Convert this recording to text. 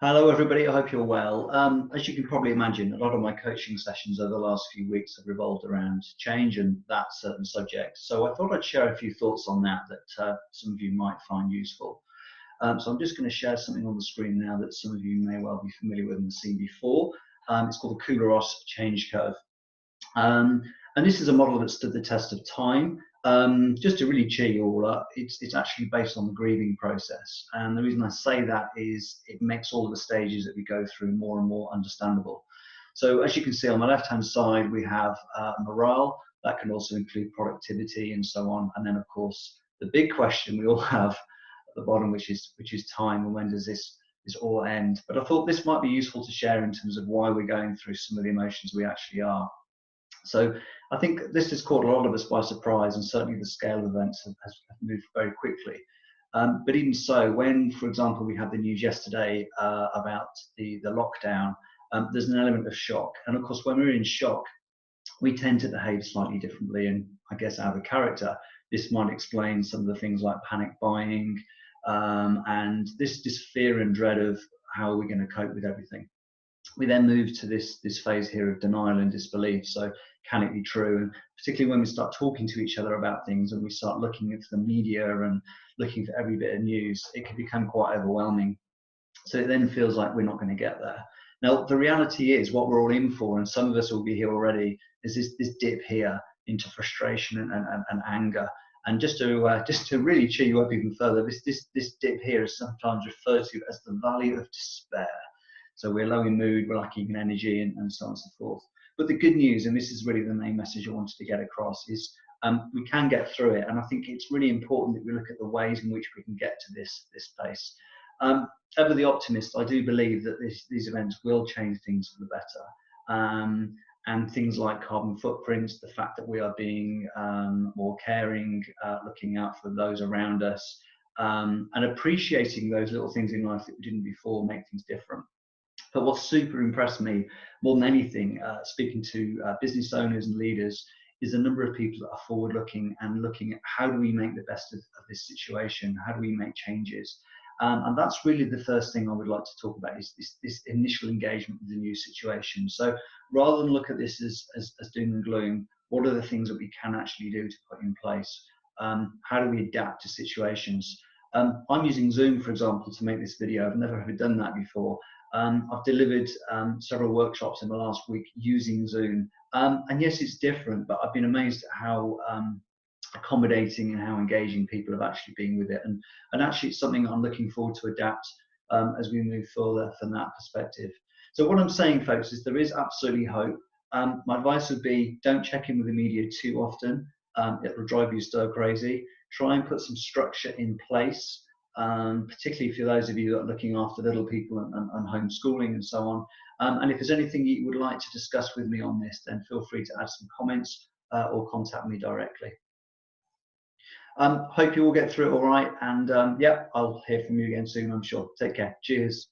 Hello everybody, I hope you're well. As you can probably imagine, a lot of my coaching sessions over the last few weeks have revolved around change and that certain subject. So I thought I'd share a few thoughts on that some of you might find useful. So I'm just going to share something on the screen now that some of you may well be familiar with and seen before. It's called the Kubler-Ross change curve. And this is a model that stood the test of time. Just to really cheer you all up, it's actually based on the grieving process. And the reason I say that is it makes all of the stages that we go through more and more understandable. So as you can see on the left-hand side, we have morale. That can also include productivity and so on. And then, of course, the big question we all have at the bottom, which is time, and when does this all end? But I thought this might be useful to share in terms of why we're going through some of the emotions we actually are. So I think this has caught a lot of us by surprise, and certainly the scale of events has moved very quickly. But even so, when, for example, we had the news yesterday about the lockdown, there's an element of shock. And of course, when we're in shock, we tend to behave slightly differently. And I guess out of character, this might explain some of the things like panic buying and this fear and dread of how are we going to cope with everything. We then move to this phase here of denial and disbelief. So can it be true? And particularly when we start talking to each other about things and we start looking into the media and looking for every bit of news, it can become quite overwhelming. So it then feels like we're not going to get there. Now, the reality is what we're all in for, and some of us will be here already, is this dip here into frustration and anger. And just to really cheer you up even further, this dip here is sometimes referred to as the valley of despair. So we're low in mood, we're lacking in energy, and so on and so forth. But the good news, and this is really the main message I wanted to get across, is we can get through it. And I think it's really important that we look at the ways in which we can get to this place. Ever the optimist, I do believe that these events will change things for the better. And things like carbon footprints, the fact that we are being more caring, looking out for those around us, and appreciating those little things in life that we didn't before make things different. But what super impressed me more than anything, speaking to business owners and leaders, is the number of people that are forward looking and looking at how do we make the best of this situation? How do we make changes? And that's really the first thing I would like to talk about, is this initial engagement with the new situation. So rather than look at this as doom and gloom, what are the things that we can actually do to put in place? How do we adapt to situations? I'm using Zoom, for example, to make this video. I've never ever done that before. I've delivered several workshops in the last week using Zoom. And yes, it's different, but I've been amazed at how accommodating and how engaging people have actually been with it. And actually it's something I'm looking forward to adapt as we move further from that perspective. So what I'm saying, folks, is there is absolutely hope. My advice would be don't check in with the media too often. It'll drive you stir crazy. Try and put some structure in place. Particularly for those of you that are looking after little people and homeschooling and so on. And if there's anything you would like to discuss with me on this, then feel free to add some comments or contact me directly. Hope you all get through it all right. And yeah, I'll hear from you again soon, I'm sure. Take care. Cheers.